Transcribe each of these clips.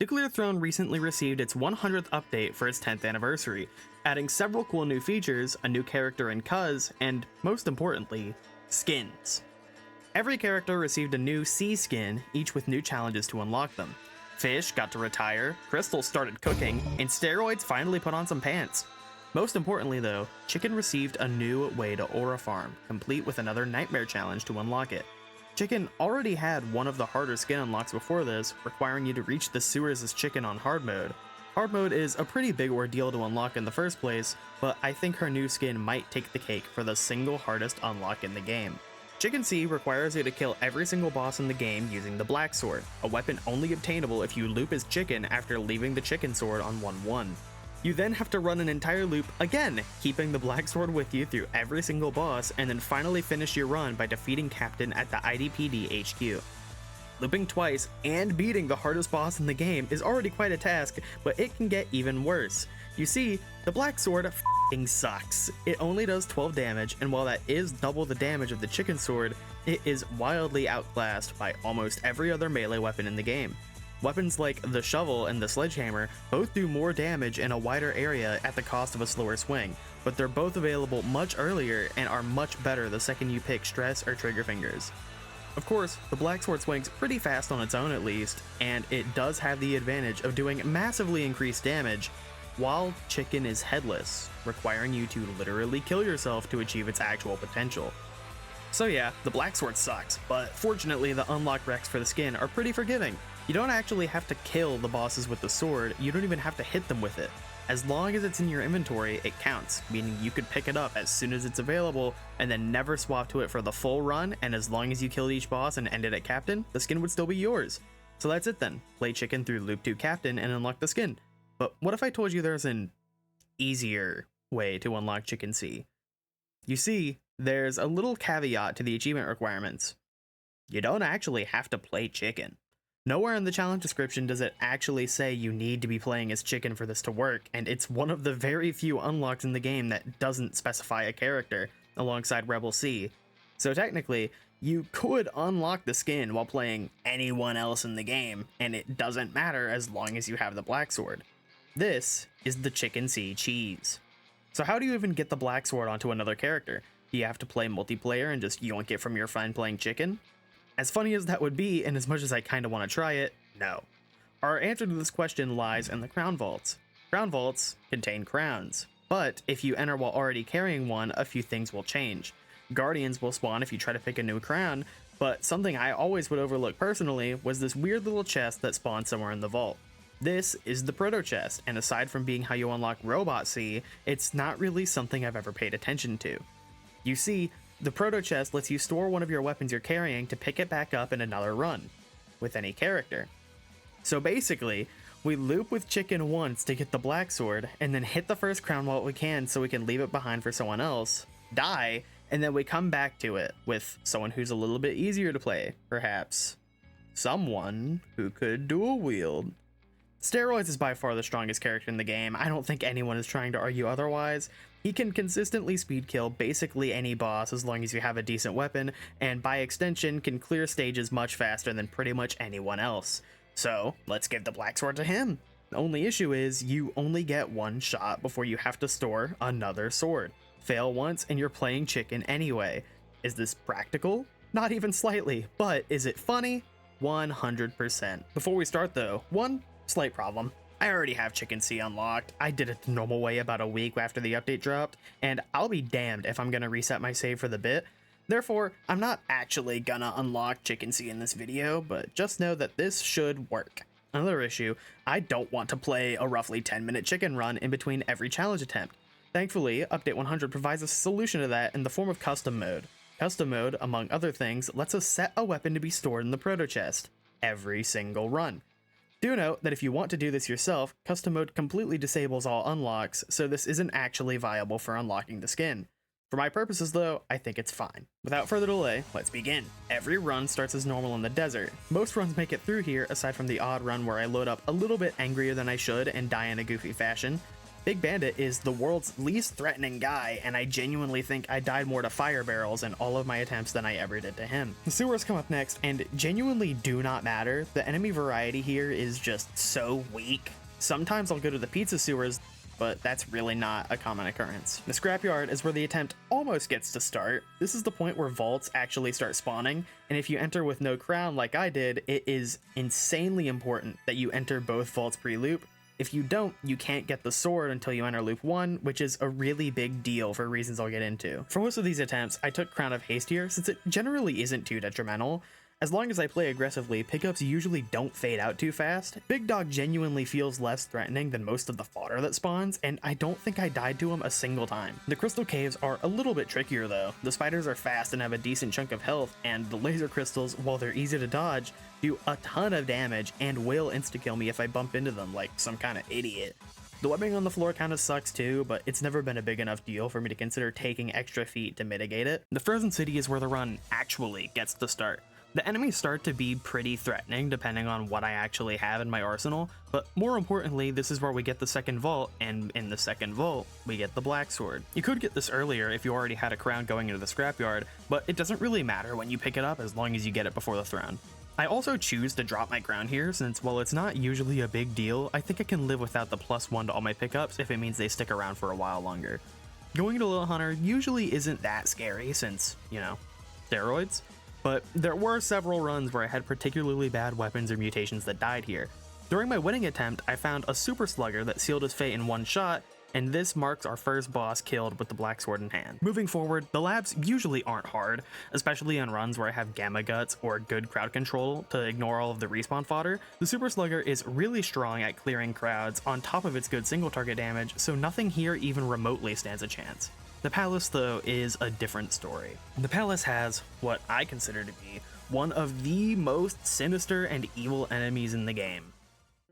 Nuclear Throne recently received its 100th update for its 10th anniversary, adding several cool new features, a new character in Cuz, and, most importantly, skins. Every character received a new sea skin, each with new challenges to unlock them. Fish got to retire, Crystal started cooking, and Steroids finally put on some pants. Most importantly though, Chicken received a new way to aura farm, complete with another nightmare challenge to unlock it. Chicken already had one of the harder skin unlocks before this, requiring you to reach the sewers as Chicken on hard mode. Hard mode is a pretty big ordeal to unlock in the first place, but I think her new skin might take the cake for the single hardest unlock in the game. Chicken Sea requires you to kill every single boss in the game using the Black Sword, a weapon only obtainable if you loop as Chicken after leaving the Chicken Sword on 1-1. You then have to run an entire loop again, keeping the Black Sword with you through every single boss, and then finally finish your run by defeating Captain at the IDPD HQ. Looping twice and beating the hardest boss in the game is already quite a task, but it can get even worse. You see, the Black Sword f***ing sucks. It only does 12 damage, and while that is double the damage of the Chicken Sword, it is wildly outclassed by almost every other melee weapon in the game. Weapons like the shovel and the sledgehammer both do more damage in a wider area at the cost of a slower swing, but they're both available much earlier and are much better the second you pick stress or trigger fingers. Of course, the Black Sword swings pretty fast on its own at least, and it does have the advantage of doing massively increased damage, while Chicken is headless, requiring you to literally kill yourself to achieve its actual potential. So yeah, the Black Sword sucks, but fortunately the unlock recs for the skin are pretty forgiving. You don't actually have to kill the bosses with the sword, you don't even have to hit them with it. As long as it's in your inventory, it counts, meaning you could pick it up as soon as it's available and then never swap to it for the full run, and as long as you killed each boss and ended at Captain, the skin would still be yours. So that's it then, play Chicken through Loop 2 Captain and unlock the skin. But what if I told you there's an easier way to unlock Chicken Sea? You see, there's a little caveat to the achievement requirements. You don't actually have to play Chicken. Nowhere in the challenge description does it actually say you need to be playing as Chicken for this to work, and it's one of the very few unlocks in the game that doesn't specify a character, alongside Rebel Sea. So technically, you could unlock the skin while playing anyone else in the game, and it doesn't matter as long as you have the Black Sword. This is the Chicken Sea cheese. So how do you even get the Black Sword onto another character? Do you have to play multiplayer and just yoink it from your friend playing Chicken? As funny as that would be, and as much as I kinda wanna try it, no. Our answer to this question lies in the Crown Vaults. Crown Vaults contain crowns, but if you enter while already carrying one, a few things will change. Guardians will spawn if you try to pick a new crown, but something I always would overlook personally was this weird little chest that spawns somewhere in the vault. This is the Proto Chest, and aside from being how you unlock Robot Sea, it's not really something I've ever paid attention to. You see, the Proto Chest lets you store one of your weapons you're carrying to pick it back up in another run, with any character. So basically, we loop with Chicken once to get the Black Sword, and then hit the first crown while we can so we can leave it behind for someone else, die, and then we come back to it with someone who's a little bit easier to play, perhaps. Someone who could dual wield. Steroids is by far the strongest character in the game. I don't think anyone is trying to argue otherwise. He can consistently speed kill basically any boss as long as you have a decent weapon, and by extension can clear stages much faster than pretty much anyone else. So let's give the Black Sword to him. The only issue is you only get one shot before you have to store another sword. Fail once and you're playing Chicken anyway. Is this practical? Not even slightly, but is it funny? 100%. Before we start though, one slight problem. I already have Chicken Sea unlocked. I did it the normal way about a week after the update dropped, and I'll be damned if I'm gonna reset my save for the bit. Therefore, I'm not actually gonna unlock Chicken Sea in this video, but just know that this should work. Another issue, I don't want to play a roughly 10-minute chicken run in between every challenge attempt. Thankfully, Update 100 provides a solution to that in the form of custom mode. Custom mode, among other things, lets us set a weapon to be stored in the Proto Chest every single run. Do note that if you want to do this yourself, custom mode completely disables all unlocks, so this isn't actually viable for unlocking the skin. For my purposes though, I think it's fine. Without further delay, let's begin. Every run starts as normal in the desert. Most runs make it through here, aside from the odd run where I load up a little bit angrier than I should and die in a goofy fashion. Big Bandit is the world's least threatening guy, and I genuinely think I died more to fire barrels in all of my attempts than I ever did to him. The sewers come up next, and genuinely do not matter. The enemy variety here is just so weak. Sometimes I'll go to the pizza sewers, but that's really not a common occurrence. The scrapyard is where the attempt almost gets to start. This is the point where vaults actually start spawning, and if you enter with no crown like I did, it is insanely important that you enter both vaults pre-loop. If you don't, you can't get the sword until you enter loop 1, which is a really big deal for reasons I'll get into. For most of these attempts, I took Crown of Haste here since it generally isn't too detrimental. As long as I play aggressively, pickups usually don't fade out too fast. Big Dog genuinely feels less threatening than most of the fodder that spawns, and I don't think I died to him a single time. The crystal caves are a little bit trickier though. The spiders are fast and have a decent chunk of health, and the laser crystals, while they're easy to dodge, do a ton of damage and will insta-kill me if I bump into them like some kind of idiot. The webbing on the floor kind of sucks too, but it's never been a big enough deal for me to consider taking extra feet to mitigate it. The frozen city is where the run actually gets to start. The enemies start to be pretty threatening depending on what I actually have in my arsenal, but more importantly, this is where we get the second vault, and in the second vault, we get the black sword. You could get this earlier if you already had a crown going into the scrapyard, but it doesn't really matter when you pick it up as long as you get it before the throne. I also choose to drop my crown here since while it's not usually a big deal, I think I can live without the +1 to all my pickups if it means they stick around for a while longer. Going to Little Hunter usually isn't that scary since, you know, steroids. But there were several runs where I had particularly bad weapons or mutations that died here. During my winning attempt, I found a super slugger that sealed his fate in one shot, and this marks our first boss killed with the black sword in hand. Moving forward, the labs usually aren't hard, especially on runs where I have gamma guts or good crowd control to ignore all of the respawn fodder. The super slugger is really strong at clearing crowds on top of its good single target damage, so nothing here even remotely stands a chance. The palace, though, is a different story. The palace has what I consider to be one of the most sinister and evil enemies in the game: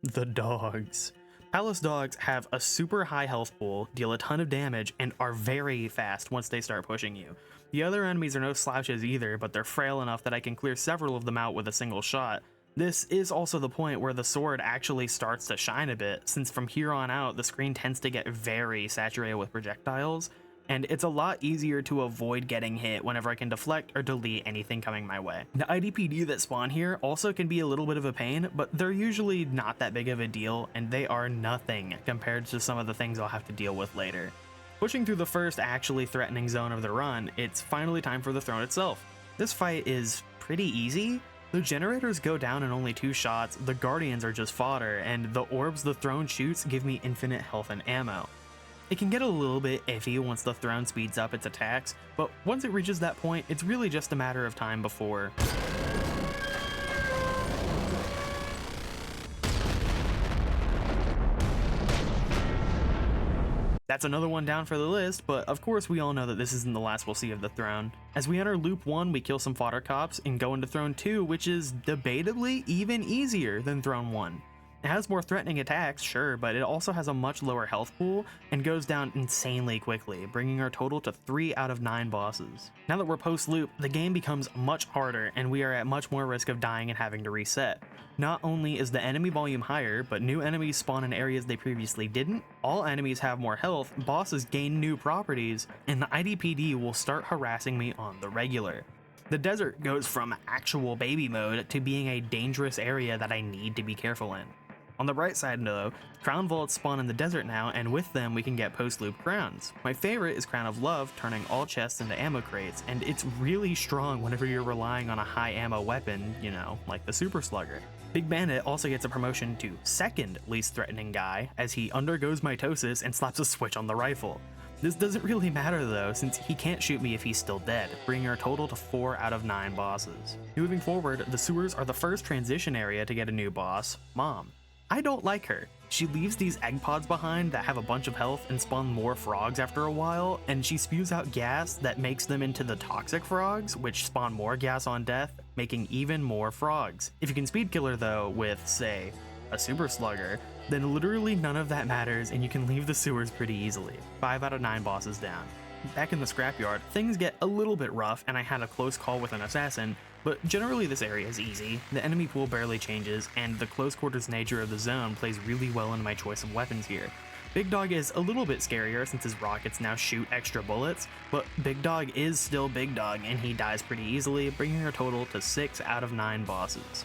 the dogs. Palace dogs have a super high health pool, deal a ton of damage, and are very fast once they start pushing you. The other enemies are no slouches either, but they're frail enough that I can clear several of them out with a single shot. This is also the point where the sword actually starts to shine a bit, since from here on out the screen tends to get very saturated with projectiles, and it's a lot easier to avoid getting hit whenever I can deflect or delete anything coming my way. The IDPD that spawn here also can be a little bit of a pain, but they're usually not that big of a deal, and they are nothing compared to some of the things I'll have to deal with later. Pushing through the first actually threatening zone of the run, it's finally time for the throne itself. This fight is pretty easy. The generators go down in only 2 shots, the guardians are just fodder, and the orbs the throne shoots give me infinite health and ammo. It can get a little bit iffy once the throne speeds up its attacks, but once it reaches that point, it's really just a matter of time before... That's another one down for the list, but of course we all know that this isn't the last we'll see of the throne. As we enter loop 1, we kill some fodder cops and go into throne 2, which is debatably even easier than throne 1. It has more threatening attacks, sure, but it also has a much lower health pool and goes down insanely quickly, bringing our total to 3 out of 9 bosses. Now that we're post-loop, the game becomes much harder and we are at much more risk of dying and having to reset. Not only is the enemy volume higher, but new enemies spawn in areas they previously didn't, all enemies have more health, bosses gain new properties, and the IDPD will start harassing me on the regular. The desert goes from actual baby mode to being a dangerous area that I need to be careful in. On the bright side though, crown vaults spawn in the desert now, and with them we can get post-loop crowns. My favorite is Crown of Love, turning all chests into ammo crates, and it's really strong whenever you're relying on a high ammo weapon, you know, like the Super Slugger. Big Bandit also gets a promotion to second least threatening guy, as he undergoes mitosis and slaps a switch on the rifle. This doesn't really matter though, since he can't shoot me if he's still dead, bringing our total to 4 out of 9 bosses. Moving forward, the sewers are the first transition area to get a new boss, Mom. I don't like her. She leaves these egg pods behind that have a bunch of health and spawn more frogs after a while, and she spews out gas that makes them into the toxic frogs, which spawn more gas on death, making even more frogs. If you can speed kill her though with, say, a super slugger, then literally none of that matters and you can leave the sewers pretty easily. 5 out of 9 bosses down. Back in the scrapyard, things get a little bit rough and I had a close call with an assassin, but generally this area is easy, the enemy pool barely changes, and the close quarters nature of the zone plays really well into my choice of weapons here. Big Dog is a little bit scarier since his rockets now shoot extra bullets, but Big Dog is still Big Dog and he dies pretty easily, bringing our total to 6 out of 9 bosses.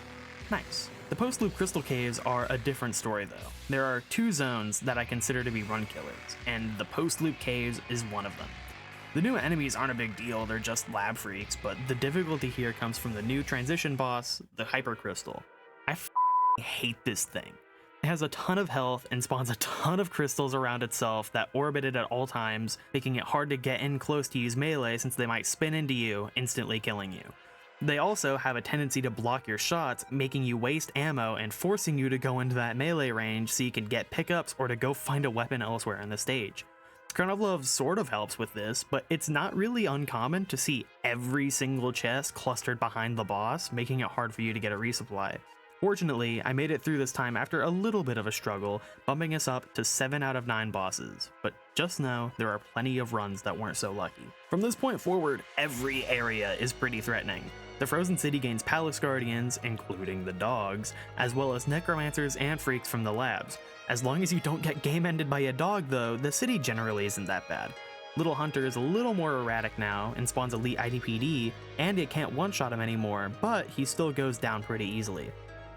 Nice. The post-loop crystal caves are a different story though. There are 2 zones that I consider to be run killers, and the post-loop caves is one of them. The new enemies aren't a big deal, they're just lab freaks, but the difficulty here comes from the new transition boss, the Hyper Crystal. I hate this thing. It has a ton of health and spawns a ton of crystals around itself that orbit it at all times, making it hard to get in close to use melee since they might spin into you, instantly killing you. They also have a tendency to block your shots, making you waste ammo and forcing you to go into that melee range so you can get pickups or to go find a weapon elsewhere in the stage. Crown of Love sort of helps with this, but it's not really uncommon to see every single chest clustered behind the boss, making it hard for you to get a resupply. Fortunately, I made it through this time after a little bit of a struggle, bumping us up to 7 out of 9 bosses, but just know there are plenty of runs that weren't so lucky. From this point forward, every area is pretty threatening. The Frozen City gains Palace Guardians, including the dogs, as well as necromancers and freaks from the labs. As long as you don't get game-ended by a dog though, the city generally isn't that bad. Little Hunter is a little more erratic now and spawns elite IDPD, and it can't one-shot him anymore, but he still goes down pretty easily.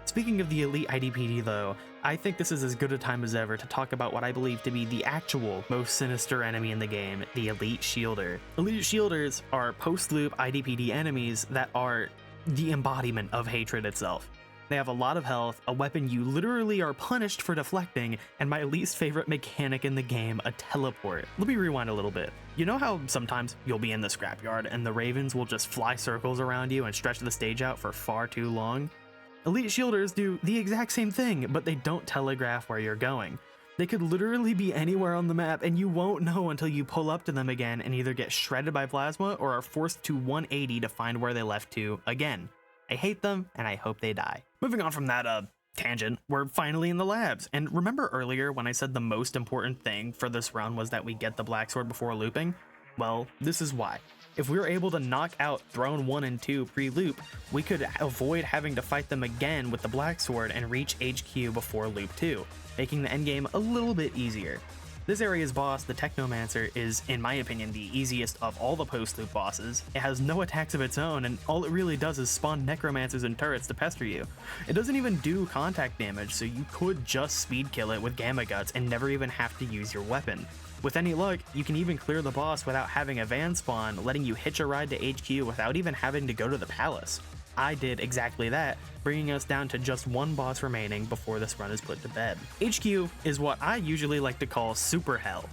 Speaking of the elite IDPD though, I think this is as good a time as ever to talk about what I believe to be the actual most sinister enemy in the game, the Elite Shielder. Elite Shielders are post-loop IDPD enemies that are the embodiment of hatred itself. They have a lot of health, a weapon you literally are punished for deflecting, and my least favorite mechanic in the game, a teleport. Let me rewind a little bit. You know how sometimes you'll be in the scrapyard and the ravens will just fly circles around you and stretch the stage out for far too long? Elite Shielders do the exact same thing, but they don't telegraph where you're going. They could literally be anywhere on the map and you won't know until you pull up to them again and either get shredded by plasma or are forced to 180 to find where they left to again. I hate them and I hope they die. Moving on from that tangent, we're finally in the labs, and remember earlier when I said the most important thing for this run was that we get the Black Sword before looping? Well, this is why. If we were able to knock out Throne 1 and 2 pre-loop, we could avoid having to fight them again with the Black Sword and reach HQ before loop 2, making the endgame a little bit easier. This area's boss, the Technomancer, is, in my opinion, the easiest of all the post-loop bosses. It has no attacks of its own, and all it really does is spawn necromancers and turrets to pester you. It doesn't even do contact damage, so you could just speed kill it with Gamma Guts and never even have to use your weapon. With any luck, you can even clear the boss without having a van spawn, letting you hitch a ride to HQ without even having to go to the palace. I did exactly that, bringing us down to just 1 boss remaining before this run is put to bed. HQ is what I usually like to call Super Hell.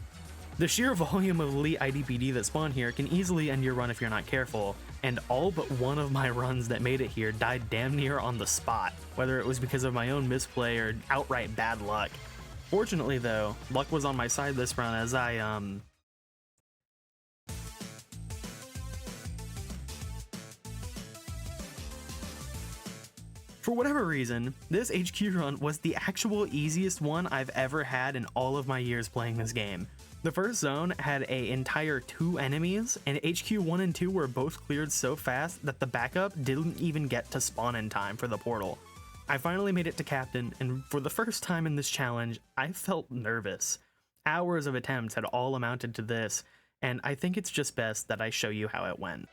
The sheer volume of elite IDPD that spawn here can easily end your run if you're not careful, and all but one of my runs that made it here died damn near on the spot, whether it was because of my own misplay or outright bad luck. Fortunately though, luck was on my side this run as for whatever reason, this HQ run was the actual easiest one I've ever had in all of my years playing this game. The first zone had an entire 2 enemies, and HQ 1 and 2 were both cleared so fast that the backup didn't even get to spawn in time for the portal. I finally made it to Captain, and for the first time in this challenge, I felt nervous. Hours of attempts had all amounted to this, and I think it's just best that I show you how it went.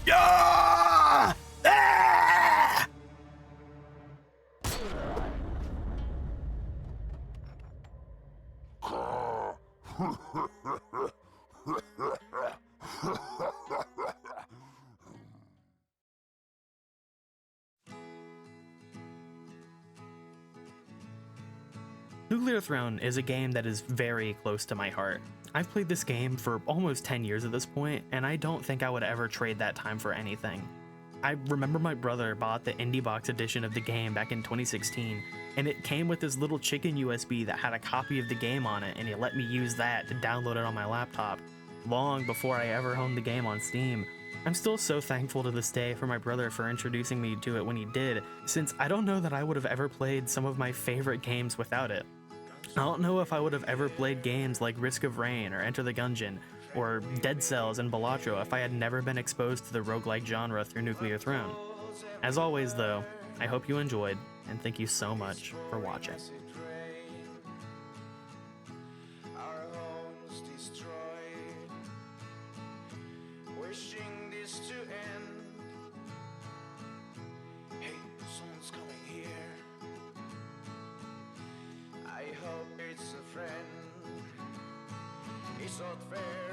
Yeah! Ah! Nuclear Throne is a game that is very close to my heart. I've played this game for almost 10 years at this point, and I don't think I would ever trade that time for anything. I remember my brother bought the indie box edition of the game back in 2016, and it came with this little chicken USB that had a copy of the game on it, and he let me use that to download it on my laptop long before I ever owned the game on Steam. I'm still so thankful to this day for my brother for introducing me to it when he did, since I don't know that I would have ever played some of my favorite games without it. I don't know if I would have ever played games like Risk of Rain or Enter the Gungeon or Dead Cells and Balatro if I had never been exposed to the roguelike genre through Nuclear Throne. As always though, I hope you enjoyed, and thank you so much for watching. Wishing this to end. Hey, someone's coming here. I hope it's a friend. It's not fair.